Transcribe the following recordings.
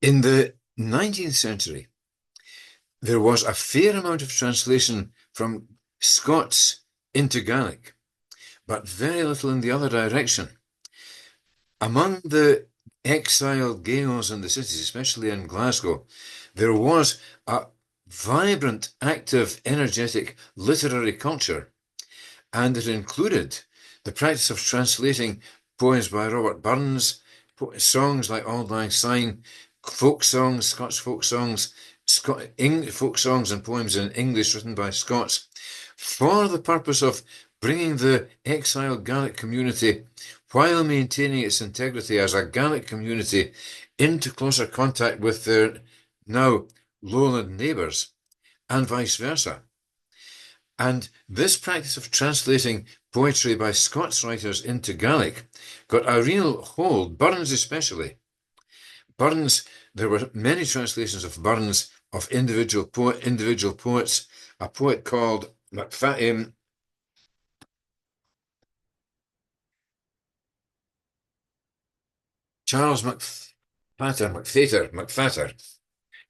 In the 19th century, there was a fair amount of translation from Scots into Gaelic, but very little in the other direction. Among the exiled Gaels in the cities, especially in Glasgow, there was a vibrant, active, energetic literary culture, and it included the practice of translating poems by Robert Burns, songs like Auld Lang Syne, folk songs, Scots folk songs, folk songs and poems in English written by Scots, for the purpose of bringing the exiled Gaelic community, while maintaining its integrity as a Gaelic community, into closer contact with their now lowland neighbours, and vice versa. And this practice of translating poetry by Scots writers into Gaelic got a real hold, Burns especially. Burns, there were many translations of Burns, of individual poets. A poet called Charles McFater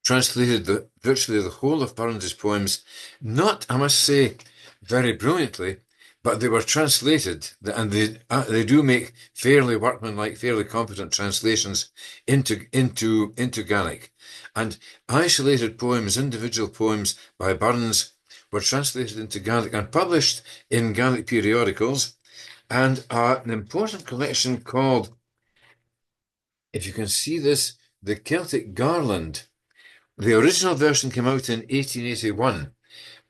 translated virtually the whole of Burns's poems, not, I must say, very brilliantly, but they were translated, and they do make fairly workmanlike, fairly competent translations into Gaelic. And isolated poems, individual poems by Burns, were translated into Gaelic and published in Gaelic periodicals. And an important collection called, if you can see this, the Celtic Garland. The original version came out in 1881,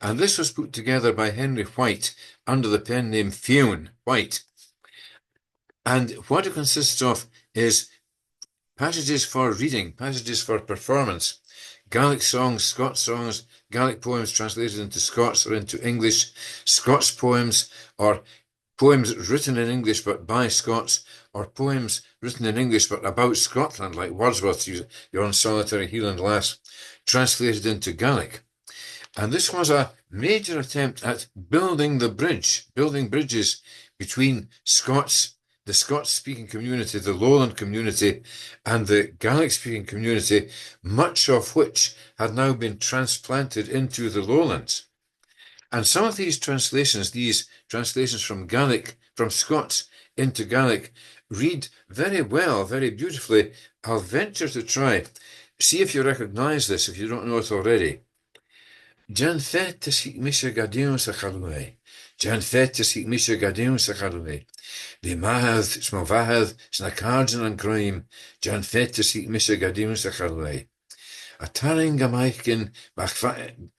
and this was put together by Henry White under the pen name Fionn White. And what it consists of is passages for reading, passages for performance, Gaelic songs, Scots songs, Gaelic poems translated into Scots or into English, Scots poems, or poems written in English but by Scots, or poems written in English but about Scotland, like Wordsworth's Your Own Solitary Highland Lass, translated into Gaelic. And this was a major attempt at building bridges between Scots, the Scots-speaking community, the lowland community, and the Gaelic-speaking community, much of which had now been transplanted into the lowlands. And some of these translations from Scots into Gaelic, read very well, very beautifully. I'll venture to try. See if you recognize this, if you don't know it already. Jan fetes hic misha gadion sa chalwe. Jan fetes hic misha gadion sa chalwe. The mahad smovahad snakarjan and crime. Jan fetes hic misha gadion sa chalwe. A taring gamaikin bachjalech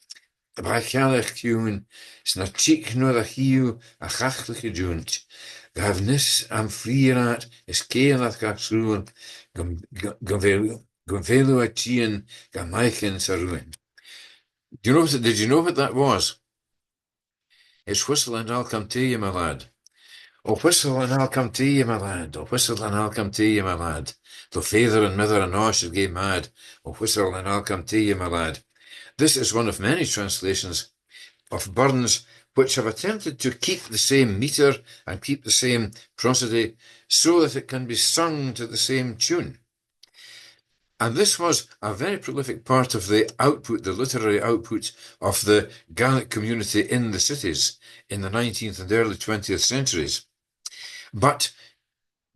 kiun snachik no the hiu a chachliche junt. Gavnis am frieraat is keelat gaksruun gomvelu a chien gamaikin saruin. Did you know what that was? It's Whistle and I'll Come to You, my lad. Oh, whistle and I'll come to you, my lad. Oh, whistle and I'll come to you, my lad. Though father and mother and all should get mad. Oh, whistle and I'll come to you, my lad. This is one of many translations of Burns which have attempted to keep the same metre and keep the same prosody so that it can be sung to the same tune. And this was a very prolific part of the output, the literary output of the Gaelic community in the cities in the 19th and early 20th centuries. But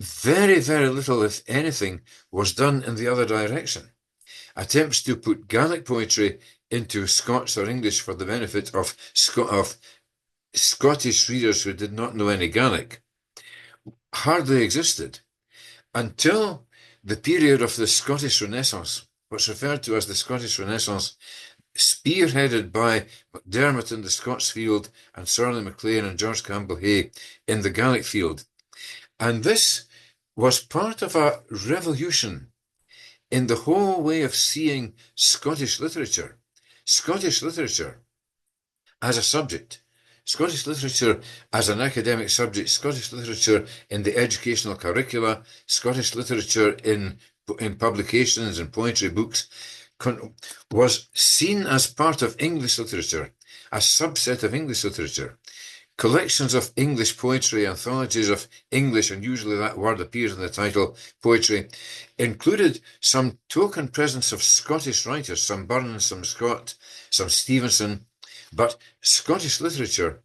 very, very little, if anything, was done in the other direction. Attempts to put Gaelic poetry into Scots or English for the benefit of Scottish readers who did not know any Gaelic hardly existed until the period of the Scottish Renaissance, what's referred to as the Scottish Renaissance, spearheaded by MacDermot in the Scots field and Sorley MacLean and George Campbell Hay in the Gaelic field. And this was part of a revolution in the whole way of seeing Scottish literature as a subject, Scottish literature as an academic subject, Scottish literature in the educational curricula, Scottish literature in publications and poetry books, was seen as part of English literature, a subset of English literature. Collections of English poetry, anthologies of English, and usually that word appears in the title, poetry, included some token presence of Scottish writers, some Byrne, some Scott, some Stevenson, but Scottish literature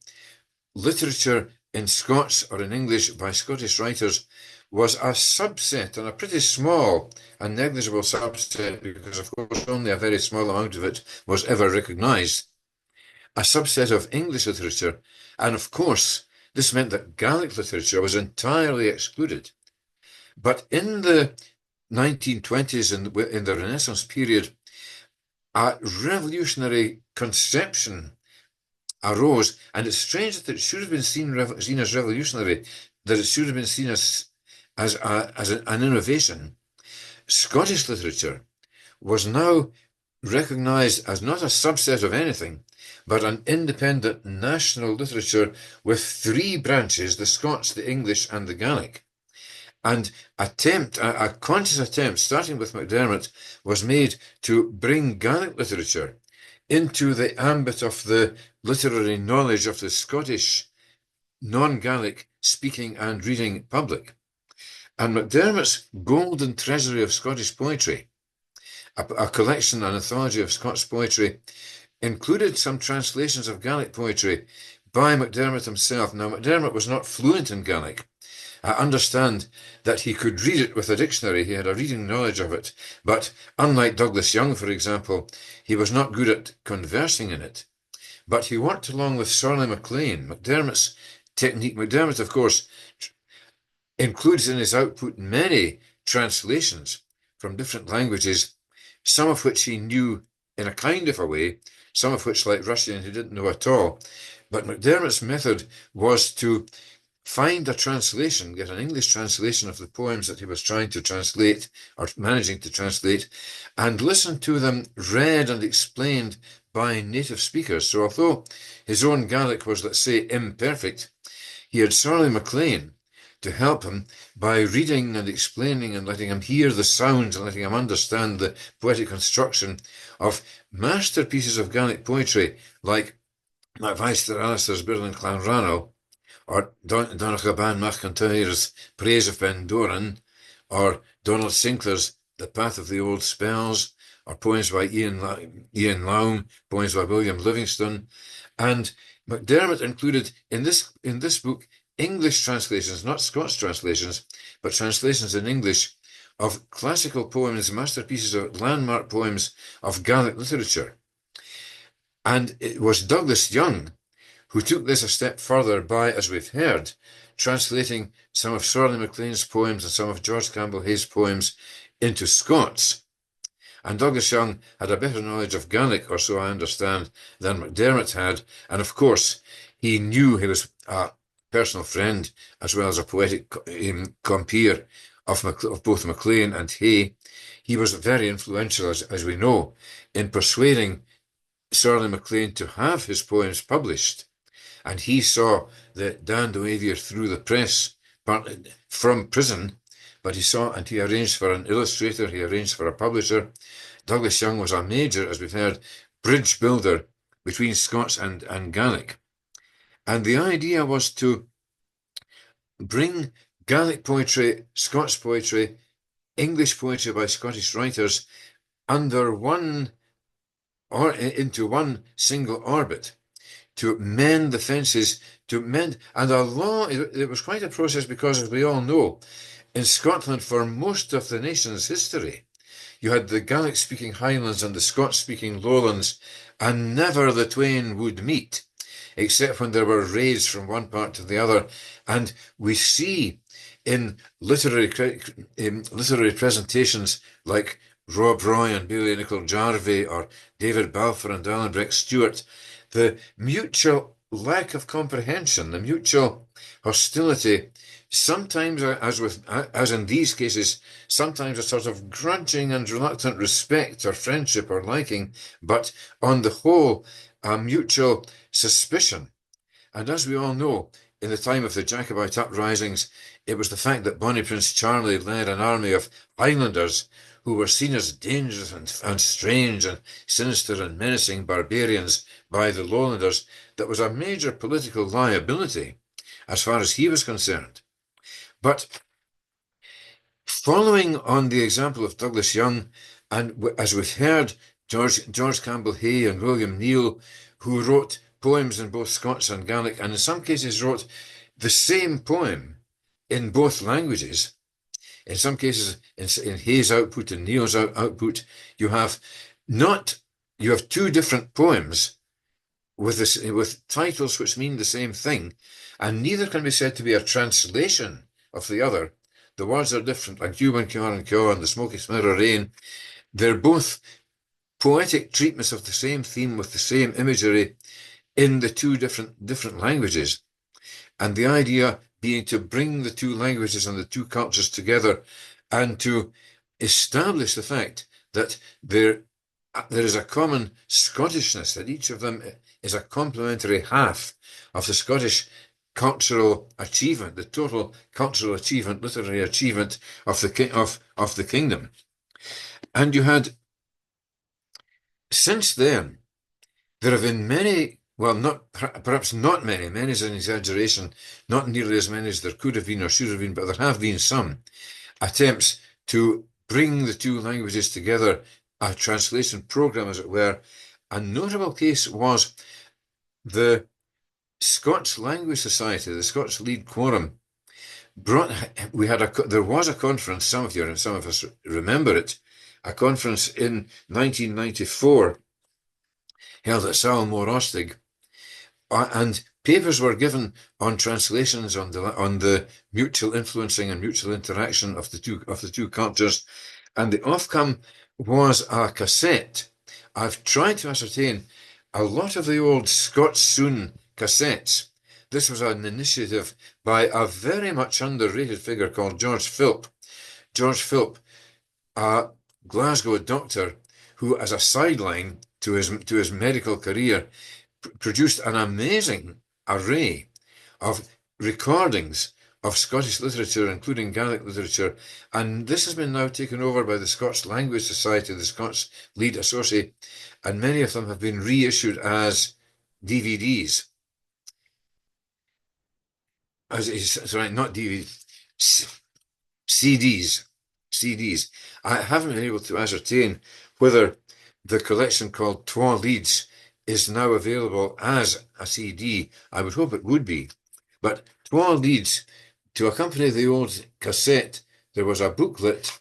in Scots or in English by Scottish writers was a subset, and a pretty small and negligible subset, because of course only a very small amount of it was ever recognised, a subset of English literature, and of course this meant that Gaelic literature was entirely excluded. But in the 1920s, in the Renaissance period, a revolutionary conception arose, and it's strange that it should have been seen as revolutionary, that it should have been seen as an innovation. Scottish literature was now recognised as not a subset of anything, but an independent national literature with three branches: the Scots, the English, and the Gaelic. And a conscious attempt, starting with MacDermot, was made to bring Gaelic literature into the ambit of the literary knowledge of the Scottish non-Gaelic speaking and reading public. And MacDermot's Golden Treasury of Scottish Poetry, a collection, an anthology of Scots poetry, included some translations of Gaelic poetry by MacDermot himself. Now, MacDermot was not fluent in Gaelic. I understand that he could read it with a dictionary. He had a reading knowledge of it. But unlike Douglas Young, for example, he was not good at conversing in it. But he worked along with Sorley MacLean. MacDermot's technique, MacDermot, of course, includes in his output many translations from different languages, some of which he knew in a kind of a way, some of which, like Russian, he didn't know at all. But MacDermot's method was to find a translation, get an English translation of the poems that he was trying to translate, or managing to translate, and listen to them read and explained by native speakers. So although his own Gaelic was, let's say, imperfect, he had Sorley MacLean to help him by reading and explaining and letting him hear the sounds and letting him understand the poetic construction of masterpieces of Gaelic poetry like Macmeister Alistair's Birlin Clanranald, or Donnacha Ban MacIntyre's Praise of Ben Doran, or Donald Sinclair's The Path of the Old Spells, or poems by Ian Lowme, poems by William Livingston. And MacDermot included in this book English translations, not Scots translations, but translations in English of classical poems, masterpieces of landmark poems of Gaelic literature. And it was Douglas Young who took this a step further by, as we've heard, translating some of Sorley MacLean's poems and some of George Campbell Hayes' poems into Scots. And Douglas Young had a better knowledge of Gaelic, or so I understand, than MacDermot had. And of course, he knew, he was a personal friend as well as a poetic compeer of both MacLean and Hay. He was very influential, as we know, in persuading Sorley MacLean to have his poems published. And he saw the Dan Doavier through the press, partly from prison, but he arranged for an illustrator, he arranged for a publisher. Douglas Young was a major, as we've heard, bridge builder between Scots and Gaelic. And the idea was to bring Gaelic poetry, Scots poetry, English poetry by Scottish writers under one, or into one single orbit, to mend the fences, and it was quite a process, because, as we all know, in Scotland, for most of the nation's history, you had the Gaelic-speaking Highlands and the Scots-speaking Lowlands, and never the twain would meet, except when there were raids from one part to the other. And we see in literary presentations like Rob Roy and Baillie Nicol Jarvie, or David Balfour and Alan Breck Stewart, the mutual lack of comprehension, the mutual hostility, sometimes, as in these cases, sometimes a sort of grudging and reluctant respect or friendship or liking, but on the whole, a mutual suspicion. And as we all know, in the time of the Jacobite uprisings, it was the fact that Bonnie Prince Charlie led an army of Highlanders who were seen as dangerous and strange and sinister and menacing barbarians by the Lowlanders, that was a major political liability as far as he was concerned. But following on the example of Douglas Young, and as we've heard, George Campbell Hay and William Neal, who wrote poems in both Scots and Gaelic, and in some cases wrote the same poem in both languages. In some cases, in Hay's output and Neal's output, you have two different poems with titles which mean the same thing, and neither can be said to be a translation of the other. The words are different, like Cuban Cure and Cure and the Smoky Smirrer Rain. They're both poetic treatments of the same theme with the same imagery in the two different languages. And the idea being to bring the two languages and the two cultures together and to establish the fact that there is a common Scottishness, that each of them is a complementary half of the Scottish cultural achievement, the total cultural achievement, literary achievement of the kingdom. And you had, since then, there have been many, well, perhaps not many is an exaggeration, not nearly as many as there could have been or should have been, but there have been some attempts to bring the two languages together, a translation program, as it were. A notable case was the Scots Language Society, the Scots Lead Quorum, there was a conference, some of you and some of us remember it, a conference in 1994 held at Salmore Ostig, and papers were given on translations on the mutual influencing and mutual interaction of the two cultures, and the outcome was a cassette. I've tried to ascertain a lot of the old Scots-Soon cassettes. This was an initiative by a very much underrated figure called George Philp. George Philp, a Glasgow doctor who, as a sideline to his medical career, produced an amazing array of recordings of Scottish literature, including Gaelic literature, and this has been now taken over by the Scots Language Society, the Scots Lead Associate, and many of them have been reissued as DVDs. Sorry, not DVDs, CDs. I haven't been able to ascertain whether the collection called Twa Leads is now available as a CD. I would hope it would be. But Twa Leads, to accompany the old cassette, there was a booklet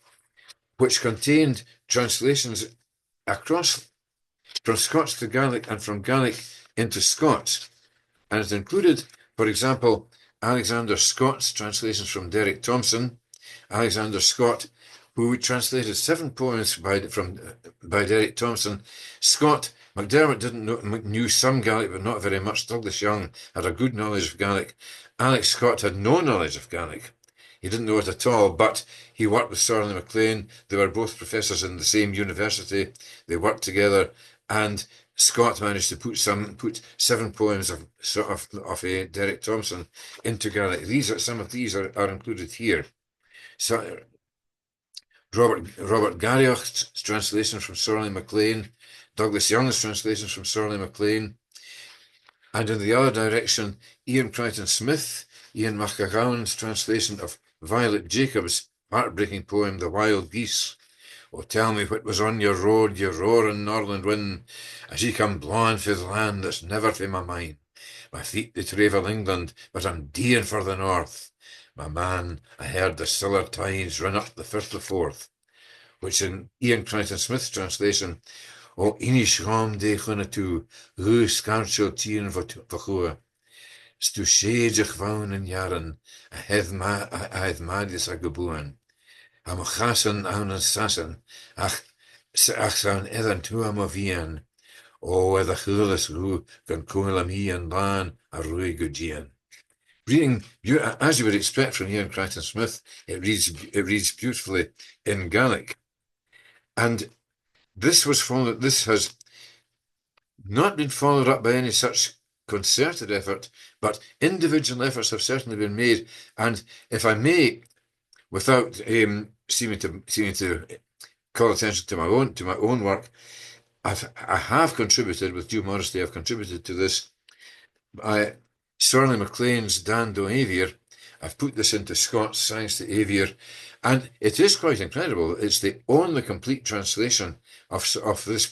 which contained translations across from Scots to Gaelic and from Gaelic into Scots. And it included, for example, Alexander Scott's translations from Derek Thompson, Alexander Scott, who translated 7 poems by Derek Thompson. Scott, MacDermot knew some Gaelic, but not very much. Douglas Young had a good knowledge of Gaelic. Alex Scott had no knowledge of Gaelic. He didn't know it at all, but he worked with Sorley MacLean. They were both professors in the same university. They worked together, and Scott managed to put 7 poems of Derek Thompson into Gaelic. Some of these are included here. So, Robert Garrioch's translation from Sorley MacLean, Douglas Young's translations from Sorley MacLean, and in the other direction, Ian Crichton Smith, Ian McGowan's translation of Violet Jacobs' heartbreaking poem, The Wild Geese. Oh, tell me what was on your road, you roaring northern wind, as ye come blowing for the land that's never fae my mind. My feet they travel England, but I'm deeing for the north. My man, I heard the siller tides run up the Firth of Forth, which in Ian Crichton Smith's translation, O Inish Ram de Chunatu, Ru Scarchel Tien Vachua, Stu Shadech Vaun in Yaren, I have Madis a Gabuan. Am chasan an sasan, ach san edan tu am avian, o edda chulas ru gan coil am and lan a rui gudian. Reading, as you would expect from Ian Crichton Smith, it reads beautifully in Gaelic. And this has not been followed up by any such concerted effort, but individual efforts have certainly been made. And if I may, without seeming to call attention to my own work. I have contributed, with due modesty, I've contributed to this. Sorley MacLean's Dan Do Aviar. I've put this into Scots Science to Aviar, and it is quite incredible. It's the only complete translation of this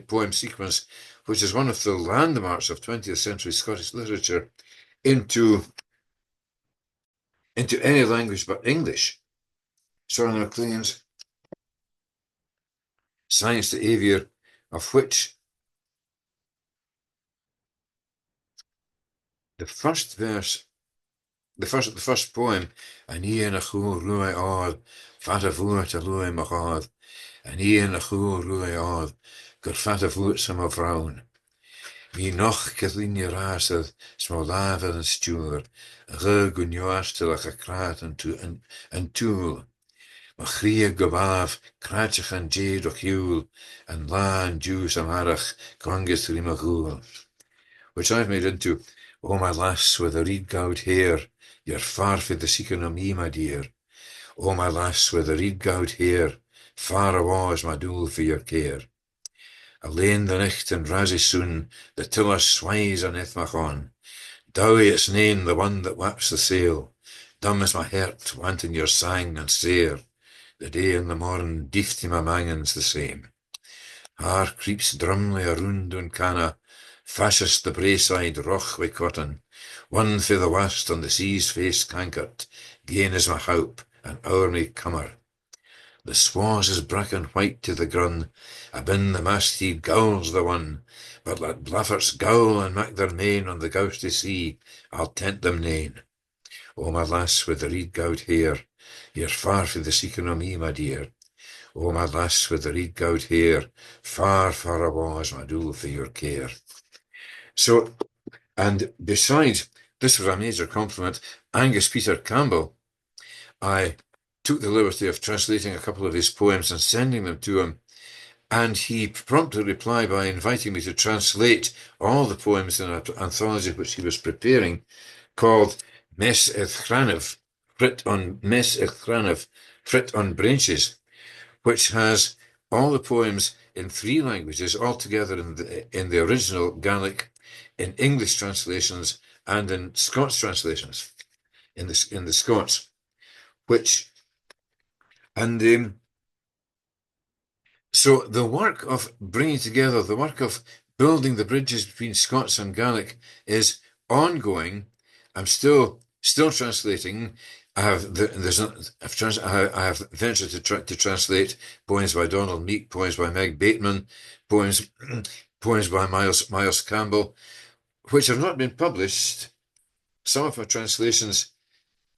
poem sequence, which is one of the landmarks of 20th century Scottish literature, into any language but English. Sorley MacLean's Science to Aviar, of which the first verse, the first poem, an Ian a chŵr rwy oedd, fat a fwrt a lwy machod, an Ian a chŵr rwy oedd, gyr fat a fwrt sam o frawn. Mi noch cyddlinio rasydd, små lafedd yn stŵr, ghy gwnio astelach a crat yn tŵl. Ma chria gobaf, cratach an jade o'ch hiwl, an la an juice am arach, grongus rym a gŵl. Which I've made into, oh my lass with a reed gowd hair, you're far for the seeking of me, my dear. Oh my lass with a reed gowd hair, far awas my dool for your care. Alleen the nicht and razzie soon, the tiller swies on ethmach on. Dowie it's name the one that waps the sail. Dumb is my heart, wanting your sang and sair. The day and the morn, deefty my mangens the same. Haar creeps drumly around on canna, fascist the braeside roch wi cotton, one for the west on the sea's face cankert, gain is my haup, and o'er me cummer. The swaws is bracken white to the grun, abin the mastheed gowls the one, but let blafferts gowl and mak their main on the gousty sea, I'll tent them nane. O my lass with the reed gowd hair, you're far for the seeking o me, my dear. O my lass with the reed gowd hair, far, far awas my dool for your care. So, and besides, this was a major compliment, Angus Peter Campbell, I took the liberty of translating a couple of his poems and sending them to him, and he promptly replied by inviting me to translate all the poems in an anthology which he was preparing, called Mes Echranef, Frit on Branches, which has all the poems in 3 languages, all together in the original Gaelic, in English translations, and in Scots translations, in the Scots, which, and so the work of bringing together, the work of building the bridges between Scots and Gaelic is ongoing. I'm still translating. I have ventured to translate poems by Donald Meek, poems by Meg Bateman, poems by Miles Campbell, which have not been published. Some of my translations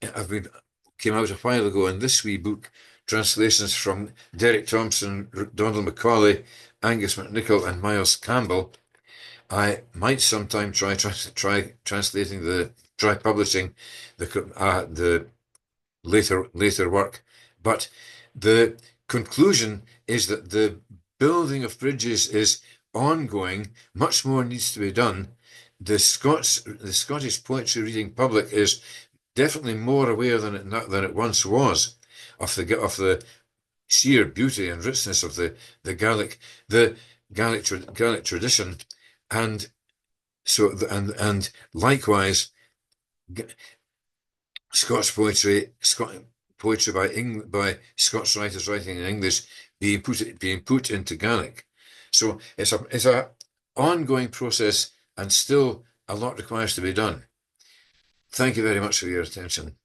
came out a while ago in this wee book, translations from Derek Thompson, Donald Macaulay, Angus MacNichol, and Miles Campbell. I might sometime try publishing the later work, but the conclusion is that the building of bridges is ongoing. Much more needs to be done. The Scottish poetry reading public is definitely more aware than it once was of the sheer beauty and richness of the Gaelic tradition, and so and likewise Scots poetry by Scots writers writing in English being put into Gaelic. So it's a ongoing process, and still a lot requires to be done. Thank you very much for your attention.